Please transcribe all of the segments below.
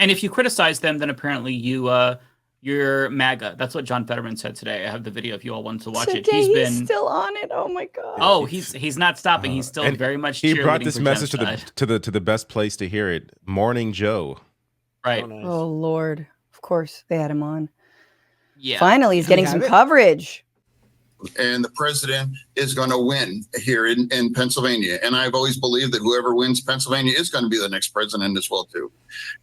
And if you criticize them, then apparently you're MAGA. That's what John Fetterman said today. I have the video if you all want to watch it. He's still on it. Oh my god. Oh, he's not stopping. He's still very much. He brought this for message genocide. to the best place to hear it. Morning Joe. Right. Oh, nice. Oh Lord. Of course they had him on. Yeah. Finally, he's getting some coverage. And the president is going to win here in Pennsylvania. And I've always believed that whoever wins Pennsylvania is going to be the next president as well, too.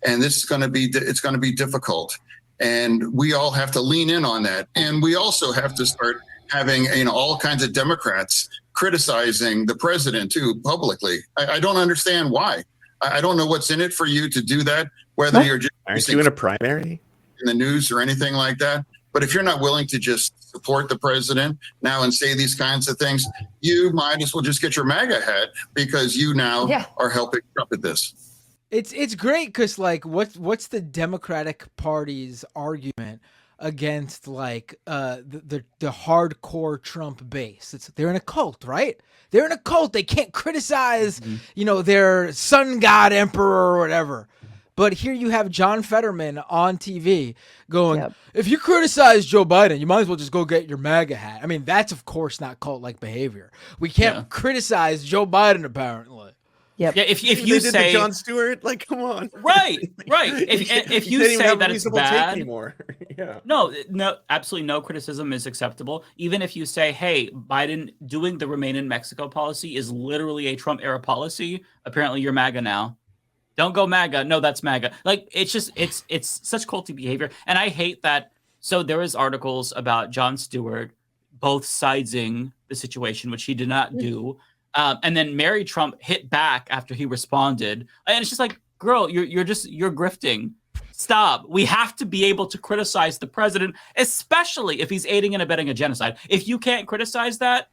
And this is going to be, it's going to be difficult. And we all have to lean in on that. And we also have to start having, all kinds of Democrats criticizing the president, too, publicly. I don't understand why. I don't know what's in it for you to do that, whether you're just aren't you in a primary in the news or anything like that. But if you're not willing to just support the president now and say these kinds of things, you might as well just get your MAGA hat because you now are helping Trump at this. It's great because like what's the Democratic Party's argument against like the hardcore Trump base? They're in a cult, right? They're in a cult. They can't criticize their sun god emperor or whatever. But here you have John Fetterman on TV going, if you criticize Joe Biden, you might as well just go get your MAGA hat. I mean, that's, of course, not cult-like behavior. We can't criticize Joe Biden, apparently. Yeah, if you say say Jon Stewart, like, come on, right. If you say that it's bad, anymore. no, absolutely no criticism is acceptable. Even if you say, hey, Biden doing the Remain in Mexico policy is literally a Trump era policy. Apparently, you're MAGA now. Don't go MAGA. No, that's MAGA. Like, it's just, it's such culty behavior. And I hate that. So there was articles about Jon Stewart both siding the situation, which he did not do. And then Mary Trump hit back after he responded. And it's just like, girl, you're grifting. Stop. We have to be able to criticize the president, especially if he's aiding and abetting a genocide. If you can't criticize that,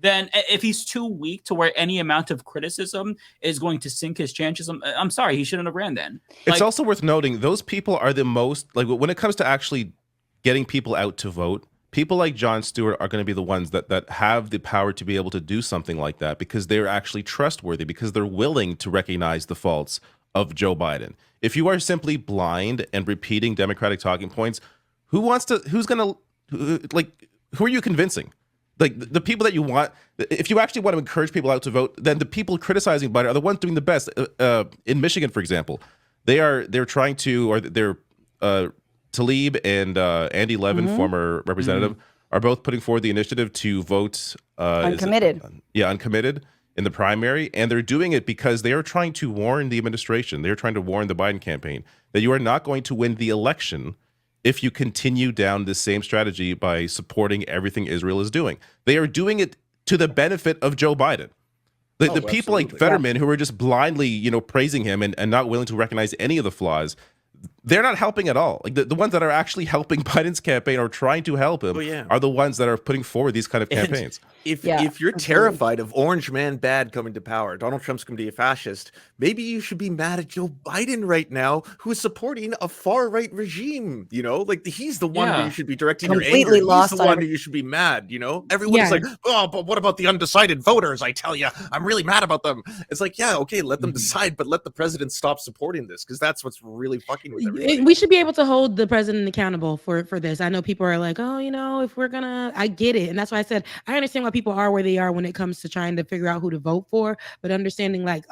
then if he's too weak to where any amount of criticism is going to sink his chances, I'm sorry, he shouldn't have ran then. It's also worth noting, those people are the most, like when it comes to actually getting people out to vote, people like Jon Stewart are going to be the ones that have the power to be able to do something like that because they're actually trustworthy, because they're willing to recognize the faults of Joe Biden. If you are simply blind and repeating Democratic talking points, who are you convincing? Like the people that you want, if you actually want to encourage people out to vote, then the people criticizing Biden are the ones doing the best. In Michigan, for example, they're trying to, or they're Tlaib and Andy Levin, former representative, are both putting forward the initiative to vote uncommitted. Uncommitted in the primary, and they're doing it because they are trying to warn the administration. They're trying to warn the Biden campaign that you are not going to win the election if you continue down this same strategy by supporting everything Israel is doing. They are doing it to the benefit of Joe Biden. The people like Fetterman, who are just blindly, praising him and not willing to recognize any of the flaws, they're not helping at all. Like the ones that are actually helping Biden's campaign or trying to help him are the ones that are putting forward these kind of campaigns. If you're terrified of Orange Man Bad coming to power, Donald Trump's going to be a fascist, maybe you should be mad at Joe Biden right now, who is supporting a far-right regime. Like he's the one who you should be directing your anger. He's the one who you should be mad. Everyone's like, oh, but what about the undecided voters? I tell you, I'm really mad about them. It's like, yeah, okay, let them decide, but let the president stop supporting this, because that's what's really fucking with everybody. We should be able to hold the president accountable for this. I know people are like, oh, if we're gonna, I get it. And that's why I said, I understand why people are where they are when it comes to trying to figure out who to vote for, but understanding like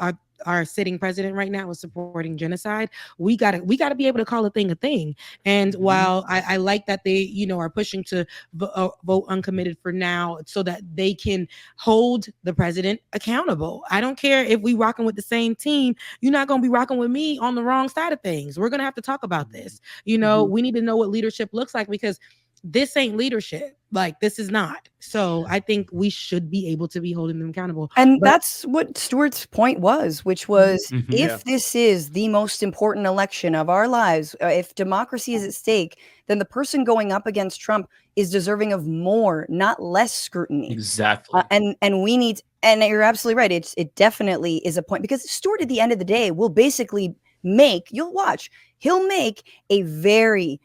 our sitting president right now is supporting genocide. We gotta be able to call a thing. And while I like that they, are pushing to vote uncommitted for now so that they can hold the president accountable. I don't care if we rocking with the same team. You're not going to be rocking with me on the wrong side of things. We're going to have to talk about this. We need to know what leadership looks like, because this ain't leadership. Like, this is not. So I think we should be able to be holding them accountable. And that's what Stewart's point was, which was if this is the most important election of our lives, if democracy is at stake, then the person going up against Trump is deserving of more, not less scrutiny. Exactly. And we need, and you're absolutely right. It definitely is a point, because Stewart at the end of the day will basically he'll make a very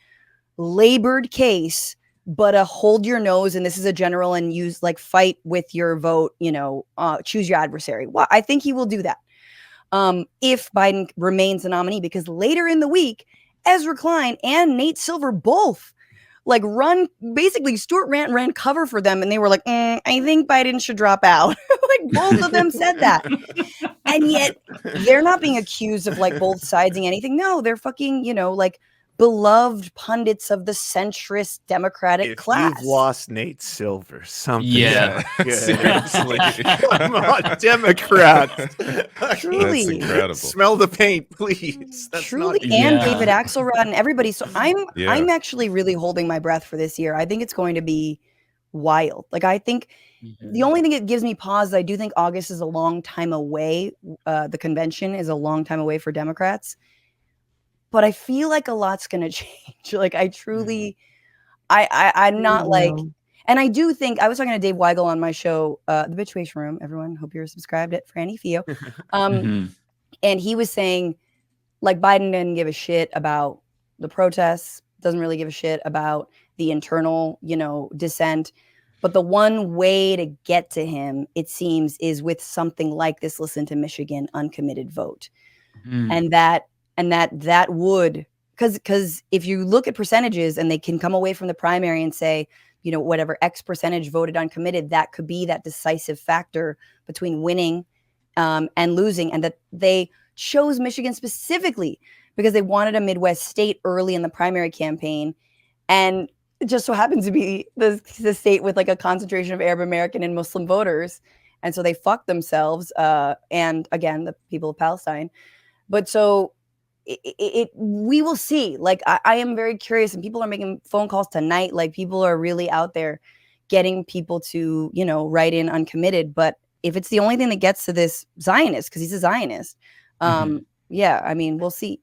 labored case, but a hold your nose, and this is a general, and use like fight with your vote, choose your adversary. Well, I think he will do that. if Biden remains the nominee, because later in the week, Ezra Klein and Nate Silver both like basically Stuart Rand ran cover for them, and they were like, I think Biden should drop out. Like both of them said that. And yet they're not being accused of like both sidesing anything. No, they're fucking, like beloved pundits of the centrist Democratic class. You've lost Nate Silver. Something. Yeah. Seriously. Come on, Democrats. Truly. That's incredible. Smell the paint, please. That's Truly, not and Yeah. David Axelrod and everybody. So Yeah. I'm actually really holding my breath for this year. I think it's going to be wild. Like I think the only thing that gives me pause is I do think August is a long time away. The convention is a long time away for Democrats. But I feel like a lot's going to change. Like I truly, I'm not like, and I do think, I was talking to Dave Weigel on my show, The Bitchwation Room. Everyone, hope you're subscribed at Franny Fio. And he was saying like Biden didn't give a shit about the protests, doesn't really give a shit about the internal, dissent. But the one way to get to him, it seems, is with something like this Listen to Michigan uncommitted vote. And that would, because if you look at percentages and they can come away from the primary and say, whatever X percentage voted uncommitted, that could be that decisive factor between winning and losing. And that they chose Michigan specifically because they wanted a Midwest state early in the primary campaign. And it just so happens to be the state with like a concentration of Arab American and Muslim voters. And so they fucked themselves. And again, the people of Palestine. But so we will see. Like I am very curious, and people are making phone calls tonight. Like people are really out there getting people to, write in uncommitted. But if it's the only thing that gets to this Zionist, because he's a Zionist, yeah, I mean, we'll see.